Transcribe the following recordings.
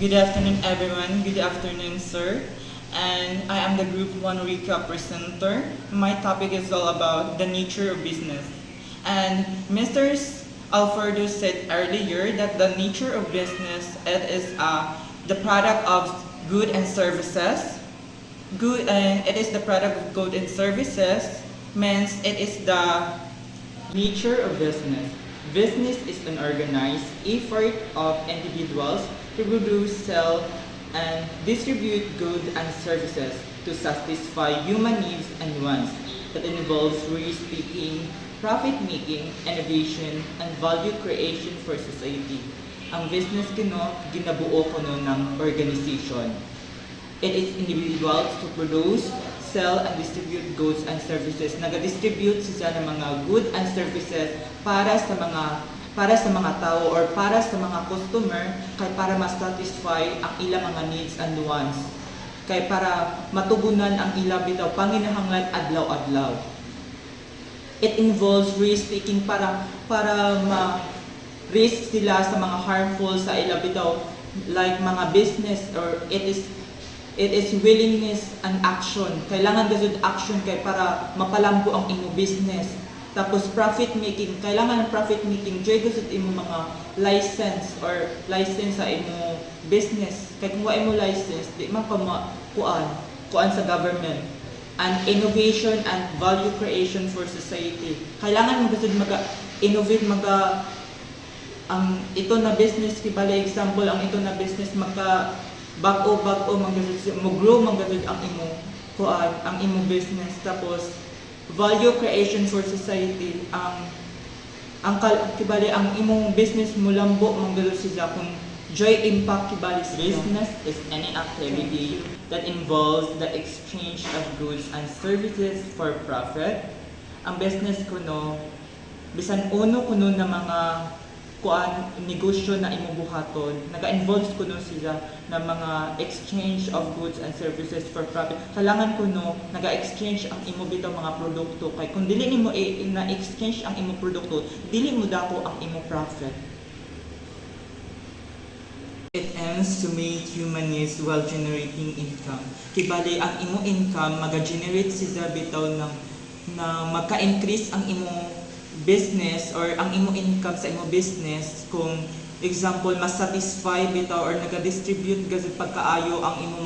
Good afternoon, everyone. Good afternoon, sir. And I am the Group 1 recap presenter. My topic is all about the nature of business. And Mr. Alfredo said earlier that the nature of business it is the product of good and services. Good and it is the product of good and services means it is the nature of business. Business is an organized effort of individuals to produce, sell, and distribute goods and services to satisfy human needs and wants. That involves risk-taking, profit-making, innovation, and value creation for society. Ang business ginabuo ng organization. It is individuals to produce, sell, and distribute goods and services. Nag-distribute sila ng mga goods and services para sa mga tao or para sa mga customer kay para ma-satisfy ang ilang mga needs and wants. Kay para matugunan ang ilang bitaw panginahanglan adlaw-adlaw. It involves risk-taking para ma-risk sila sa mga harmful sa ilang bitaw like mga business or it is willingness and action. Kailangan gazud action kay para mapalambo ang imo business. Tapos profit making, kailangan ng profit making joy gazud imo mga license or license sa imo business. Kay kung wa imo license, di man ka kuan sa government. And innovation and value creation for society. Kailangan mo gazud mag-innovate ang ito na business kibali example ang ito na business bago mag-grow ang imo business. Tapos value creation for society ang imong business mo lambo manggalo sila kung joy impact kibali sila. Business is any activity that involves the exchange of goods and services for profit. Ang business bisan uno na mga negosyo na imo buhaton, naga-involve sila ng mga exchange of goods and services for profit. Kailangan naga-exchange ang imo bitaw mga produkto kay kung dili nimo na-exchange ang imo produkto, dili mo dako ang imo profit. It aims to meet human needs while generating income. Kibali ang imo income maga-generate sila bitaw na magka-increase ang imo business or ang imo income sa imo business kung example mas satisfy bitaw or naga-distribute gazud pagkaayo ang imo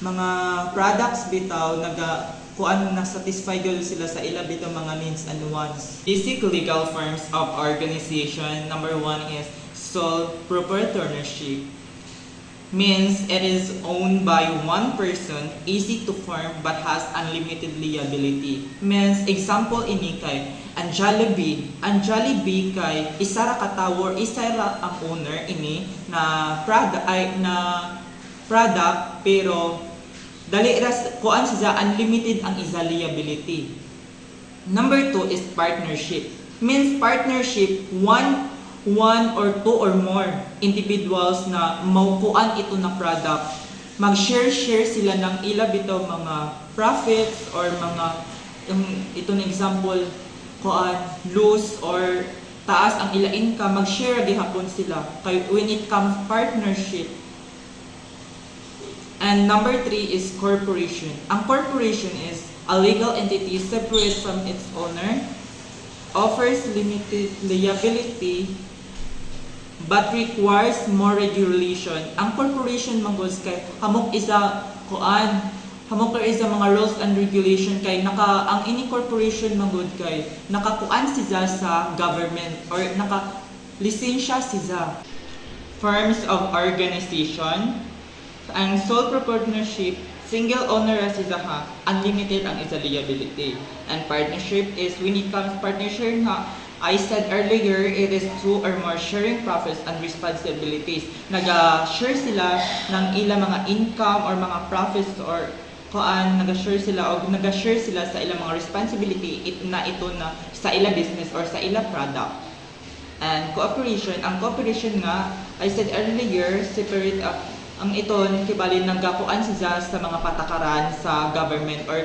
mga products bitaw na satisfy gyud sila sa ila bitaw mga needs and wants. Basic legal forms of organization. Number 1 is sole proprietorship. Means it is owned by one person, easy to form but has unlimited liability. Means example ini kay ang Jollibee kay isa ra ka tower, isa ra ang owner ini na product pero dali ra kuan siya unlimited ang isa liability. Number 2 is partnership. Means partnership one or two or more individuals na maukuan ito na product. Mag-share sila ng ila bitaw mga profits or mga ito na example lose or taas ang ila income, mag-share gihapon sila kay when it comes partnership. And number 3 is corporation. Ang corporation is a legal entity separate from its owner, offers limited liability but requires more regulation. Ang corporation manggod kay hamok isa mga rules and regulation kay ang ini corporation manggod kay nakakuan siya sa government or naka-lisensya siya. Forms of organization. Ang sole proprietorship, single owner siya unlimited ang isa liability. And partnership is when it comes partnership I said earlier, it is two or more sharing profits and responsibilities. Naga-share sila ng ilang mga income or mga profits or naga-share sila sa ilang mga responsibility na sa ilang business or sa ilang product. And cooperation, ang cooperation nga, I said earlier, separate ang iton kibali nagakuan siya sa mga patakaran sa government or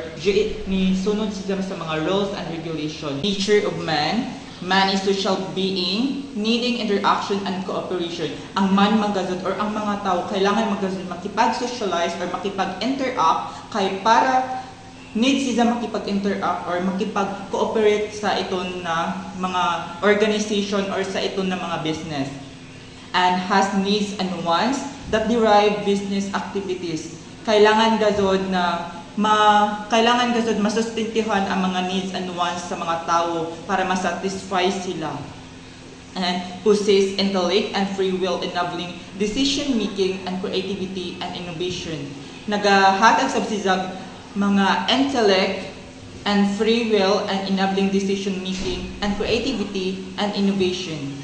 ni sunod siya sa mga rules and regulation. Nature of man. Man is social being, needing interaction and cooperation. Ang man magazod or ang mga tao kailangan magazod makipag-socialize or makipag-interact kay para need siya makipag-interact or makipag-cooperate sa iton na mga organization or sa iton na mga business. And has needs and wants that derive business activities. Kailangan gazod na kailangan gazod masustintihan ang mga needs and wants sa mga tao para masatisfy sila. And possess intellect and free will enabling decision making and creativity and innovation. Nagahatag sa sisag mga intellect and free will and enabling decision making and creativity and innovation.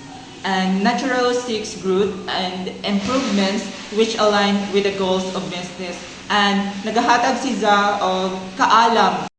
And natural seeks growth and improvements which align with the goals of business. And nagahatag siya og kaalam